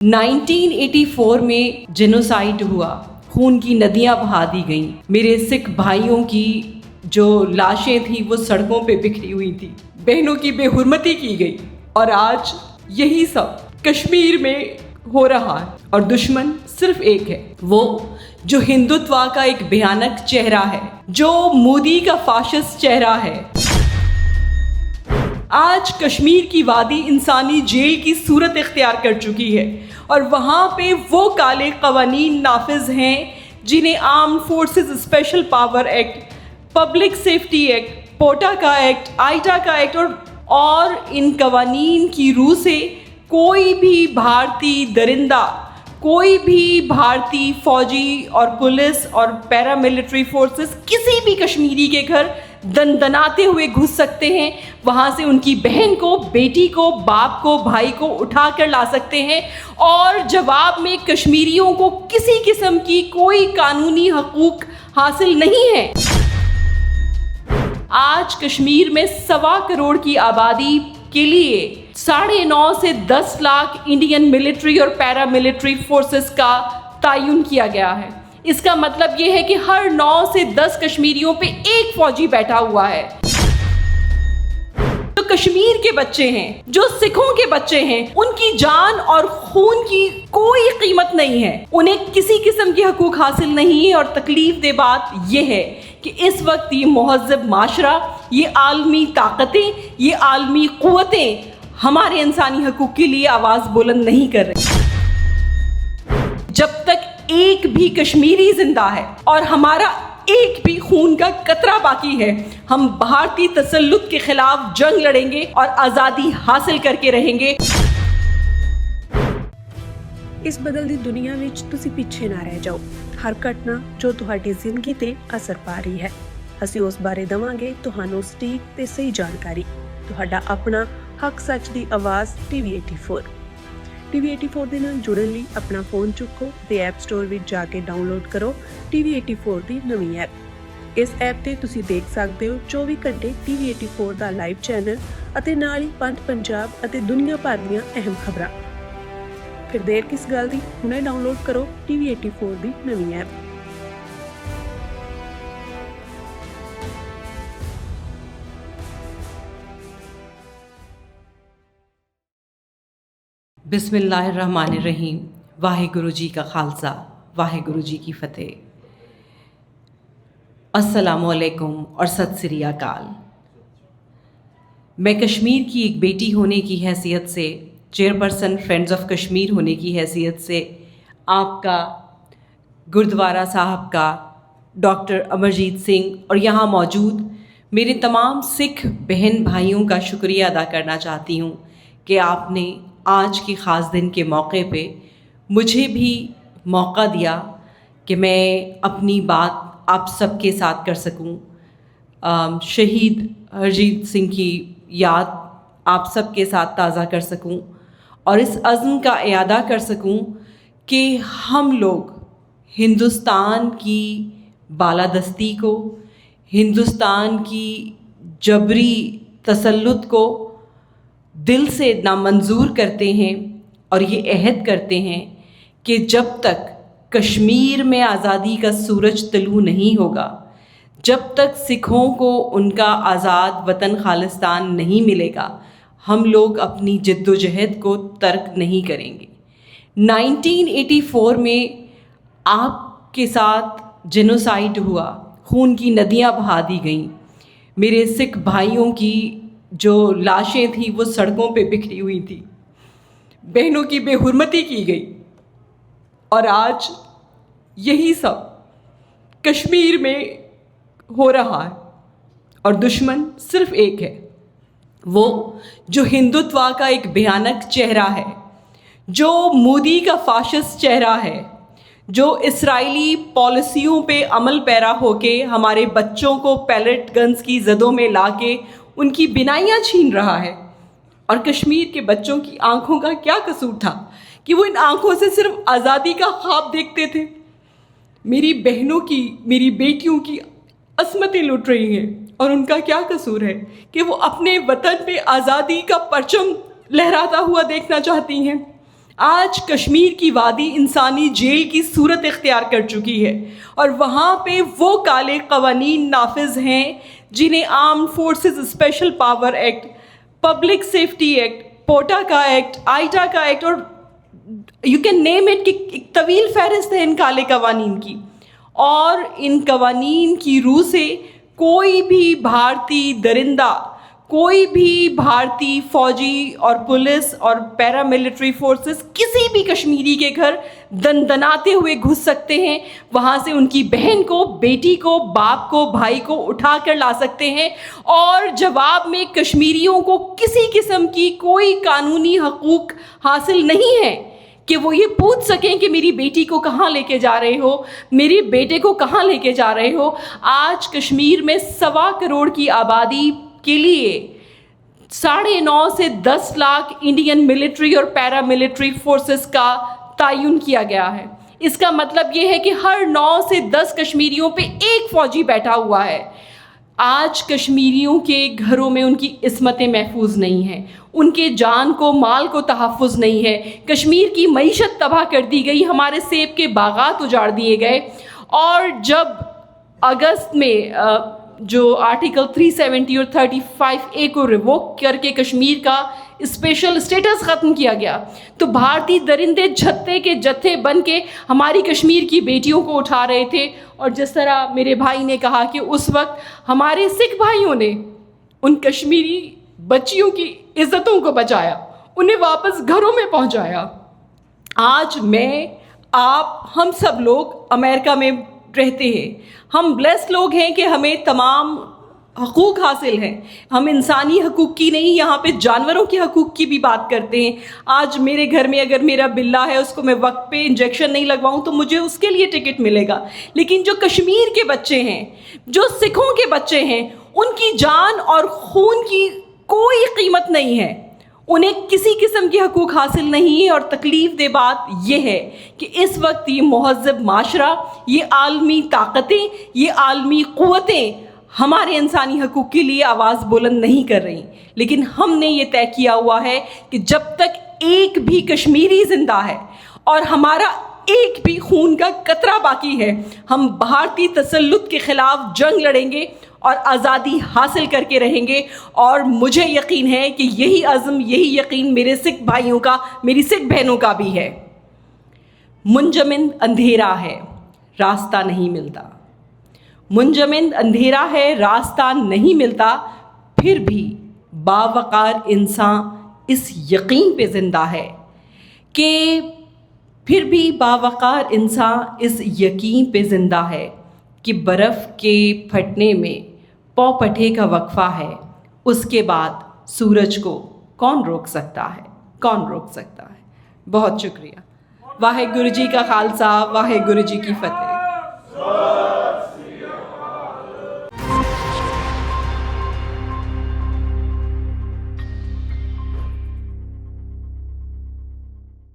1984 में जेनोसाइड हुआ, खून की नदियां बहा दी गईं। मेरे सिख भाइयों की जो लाशें थी वो सड़कों पे बिखरी हुई थी, बहनों की बेहुरमती की गई और आज यही सब कश्मीर में हो रहा है और दुश्मन सिर्फ एक है, वो जो हिंदुत्व का एक भयानक चेहरा है, जो मोदी का फाशिस्ट चेहरा है। आज कश्मीर की वादी इंसानी जेल की सूरत इख्तियार कर चुकी है और वहाँ पे वो काले कवानीन नाफिज हैं जिन्हें armed forces special power act, public safety act, POTA का एक्ट, आइटा का एक्ट और इन कवानीन की रूह से कोई भी भारतीय दरिंदा, कोई भी भारतीय फौजी और पुलिस और पैरामिलिट्री फोर्सेस किसी भी कश्मीरी के घर दनदनाते हुए घुस सकते हैं, वहाँ से उनकी बहन को, बेटी को, बाप को, भाई को उठा कर ला सकते हैं और जवाब में कश्मीरियों को किसी किस्म की कोई कानूनी हकूक हासिल नहीं है। आज कश्मीर में 1.25 करोड़ की आबादी के लिए 9.5 से 10 लाख इंडियन मिलिट्री और पैरामिलिट्री फोर्सेस का तयन किया गया है। इसका मतलब ये है कि हर 9 से 10 कश्मीरियों पे एक फौजी बैठा हुआ है। तो कश्मीर के बच्चे हैं, जो सिखों के बच्चे हैं, उनकी जान और खून की कोई कीमत नहीं है, उन्हें किसी किस्म की हकूक हासिल नहीं है। और तकलीफ दे बात यह है कि इस वक्त ये मुहज़्ज़ब माशरा, ये आलमी ताकतें, ये आलमी क़ुव्वतें हमारे इंसानी हकूक के लिए आवाज़ बुलंद नहीं कर रही। जब तक एक भी कश्मीरी जिंदा है और हमारा एक भी खून का कतरा बाकी है, हम भारतीय तसल्लुत के खिलाफ जंग लड़ेंगे और आज़ादी हासिल करके रहेंगे। इस बदलती दुनिया ਵਿੱਚ ਤੁਸੀਂ ਪਿੱਛੇ ਨਾ ਰਹਿ ਜਾਓ। ਹਰ ਘਟਨਾ ਜੋ ਤੁਹਾਡੀ ਜ਼ਿੰਦਗੀ ਤੇ ਅਸਰ ਪਾ ਰਹੀ ਹੈ, ਅਸੀਂ ਉਸ ਬਾਰੇ ਦਵਾਂਗੇ ਤੁਹਾਨੂੰ ਸਟੀਕ ਤੇ ਸਹੀ ਜਾਣਕਾਰੀ। ਤੁਹਾਡਾ ਆਪਣਾ ਹੱਕ ਸੱਚ ਦੀ ਆਵਾਜ਼ TV84 TV84 ਦੇ ਨਾਲ ਜੁੜਨ ਲਈ ਆਪਣਾ ਫੋਨ ਚੁੱਕੋ ਤੇ ਐਪ ਸਟੋਰ ਵਿੱਚ ਜਾ ਕੇ ਡਾਊਨਲੋਡ ਕਰੋ TV84 ਦੀ ਨਵੀਂ ਐਪ। ਇਸ ਐਪ ਤੇ ਤੁਸੀਂ ਦੇਖ ਸਕਦੇ ਹੋ 24 ਘੰਟੇ TV84 ਦਾ ਲਾਈਵ ਚੈਨਲ ਅਤੇ ਨਾਲ ਹੀ ਪੰਜ ਪੰਜਾਬ ਅਤੇ ਦੁਨੀਆ ਭਰ ਦੀਆਂ ਅਹਿਮ ਖਬਰਾਂ। ਫਿਰ ਦੇਰ ਕਿਸ ਗੱਲ ਦੀ, ਹੁਣੇ ਡਾਊਨਲੋਡ ਕਰੋ TV84 ਦੀ ਨਵੀਂ ਐਪ। बिस्मिल्लाहिर्रहमानिर्रहीम। वाहिगुरु जी का खालसा, वाहिगुरु जी की फ़तेह। अस्सलामुअलैकुम और सत श्री अकाल। मैं कश्मीर की एक बेटी होने की हैसियत से, चेयरपर्सन फ्रेंड्स ऑफ कश्मीर होने की हैसियत से आपका, गुरुद्वारा साहब का, डॉक्टर अमरजीत सिंह और यहाँ मौजूद मेरे तमाम सिख बहन भाइयों का शुक्रिया अदा करना चाहती हूँ कि आपने आज के ख़ास दिन के मौके पे मुझे भी मौका दिया कि मैं अपनी बात आप सबके साथ कर सकूं। शहीद हरजीत सिंह की याद आप सबके साथ ताज़ा कर सकूं और इस अज़्म का इयादा कर सकूं कि हम लोग हिंदुस्तान की बालादस्ती को, हिंदुस्तान की जबरी तसल्लुत को दिल से नामंजूर करते हैं और ये अहद करते हैं कि जब तक कश्मीर में आज़ादी का सूरज तलू नहीं होगा, जब तक सिखों को उनका आज़ाद वतन खालिस्तान नहीं मिलेगा, हम लोग अपनी जद्दोजहद को तर्क नहीं करेंगे। 1984 में आपके साथ जेनोसाइड हुआ, खून की नदियां बहा दी गईं। मेरे सिख भाइयों की जो लाशें थी वो सड़कों पे बिखरी हुई थी, बहनों की बेहुरमती की गई और आज यही सब कश्मीर में हो रहा है और दुश्मन सिर्फ एक है, वो जो हिंदुत्व का एक भयानक चेहरा है, जो मोदी का फाशिस्ट चेहरा है, जो इस्राइली पॉलिसियों पे अमल पैरा होके हमारे बच्चों को पैलेट गन्स की ज़दों में लाके उनकी बिनाइयाँ छीन रहा है। और कश्मीर के बच्चों की आंखों का क्या कसूर था कि वो इन आंखों से सिर्फ आज़ादी का ख्वाब देखते थे। मेरी बहनों की, मेरी बेटियों की असमतें लुट रही हैं और उनका क्या कसूर है कि वो अपने वतन पे आज़ादी का परचम लहराता हुआ देखना चाहती हैं। آج کشمیر کی وادی انسانی جیل کی صورت اختیار کر چکی ہے اور وہاں پہ وہ کالے قوانین نافذ ہیں جنہیں armed forces special power act, public safety act, POTA کا ایکٹ، آئیٹا کا ایکٹ اور یو کین نیم اٹ کہ ایک طویل فہرست ہے ان کالے قوانین کی. اور ان قوانین کی روح سے کوئی بھی بھارتی درندہ، کوئی بھی بھارتی فوجی اور پولیس اور پیراملٹری فورسز کسی بھی کشمیری کے گھر دندناتے ہوئے گھس سکتے ہیں، وہاں سے ان کی بہن کو، بیٹی کو، باپ کو، بھائی کو اٹھا کر لا سکتے ہیں، اور جواب میں کشمیریوں کو کسی قسم کی کوئی قانونی حقوق حاصل نہیں ہے کہ وہ یہ پوچھ سکیں کہ میری بیٹی کو کہاں لے کے جا رہے ہو، میرے بیٹے کو کہاں لے کے جا رہے ہو. آج کشمیر میں 1.25 کروڑ کی آبادی کے لیے 9.5 سے 10 لاکھ انڈین ملٹری اور پیراملٹری فورسز کا تعین کیا گیا ہے. اس کا مطلب یہ ہے کہ ہر 9 سے 10 کشمیریوں پہ ایک فوجی بیٹھا ہوا ہے. آج کشمیریوں کے گھروں میں ان کی عصمتیں محفوظ نہیں ہیں، ان کے جان کو، مال کو تحفظ نہیں ہے. کشمیر کی معیشت تباہ کر دی گئی، ہمارے سیب کے باغات اجاڑ دیے گئے. اور جب اگست میں جو آرٹیکل 370 اور 35A کو ریووک کر کے کشمیر کا اسپیشل اسٹیٹس ختم کیا گیا تو بھارتی درندے جھتے کے جتھے بن کے ہماری کشمیر کی بیٹیوں کو اٹھا رہے تھے. اور جس طرح میرے بھائی نے کہا کہ اس وقت ہمارے سکھ بھائیوں نے ان کشمیری بچیوں کی عزتوں کو بچایا، انہیں واپس گھروں میں پہنچایا. آج میں، آپ، ہم سب لوگ امریکہ میں رہتے ہیں، ہم بلیس لوگ ہیں کہ ہمیں تمام حقوق حاصل ہیں. ہم انسانی حقوق کی نہیں، یہاں پہ جانوروں کے حقوق کی بھی بات کرتے ہیں. آج میرے گھر میں اگر میرا بلا ہے، اس کو میں وقت پہ انجیکشن نہیں لگواؤں تو مجھے اس کے لیے ٹکٹ ملے گا. لیکن جو کشمیر کے بچے ہیں، جو سکھوں کے بچے ہیں، ان کی جان اور خون کی کوئی قیمت نہیں ہے، انہیں کسی قسم کے حقوق حاصل نہیں ہے. اور تکلیف دہ بات یہ ہے کہ اس وقت یہ مہذب معاشرہ، یہ عالمی طاقتیں، یہ عالمی قوتیں ہمارے انسانی حقوق کے لیے آواز بلند نہیں کر رہی. لیکن ہم نے یہ طے کیا ہوا ہے کہ جب تک ایک بھی کشمیری زندہ ہے اور ہمارا ایک بھی خون کا قطرہ باقی ہے، ہم بھارتی تسلط کے خلاف جنگ لڑیں گے اور آزادی حاصل کر کے رہیں گے. اور مجھے یقین ہے کہ یہی عزم، یہی یقین میرے سکھ بھائیوں کا، میری سکھ بہنوں کا بھی ہے. منجمد اندھیرا ہے، راستہ نہیں ملتا. منجمد اندھیرا ہے، راستہ نہیں ملتا. پھر بھی باوقار انسان اس یقین پہ زندہ ہے کہ کہ برف کے پھٹنے میں پو پٹھے کا وقفہ ہے. اس کے بعد سورج کو کون روک سکتا ہے؟ بہت شکریہ. واحد گرو جی کا خالصہ، واحد گرو جی کی فتح.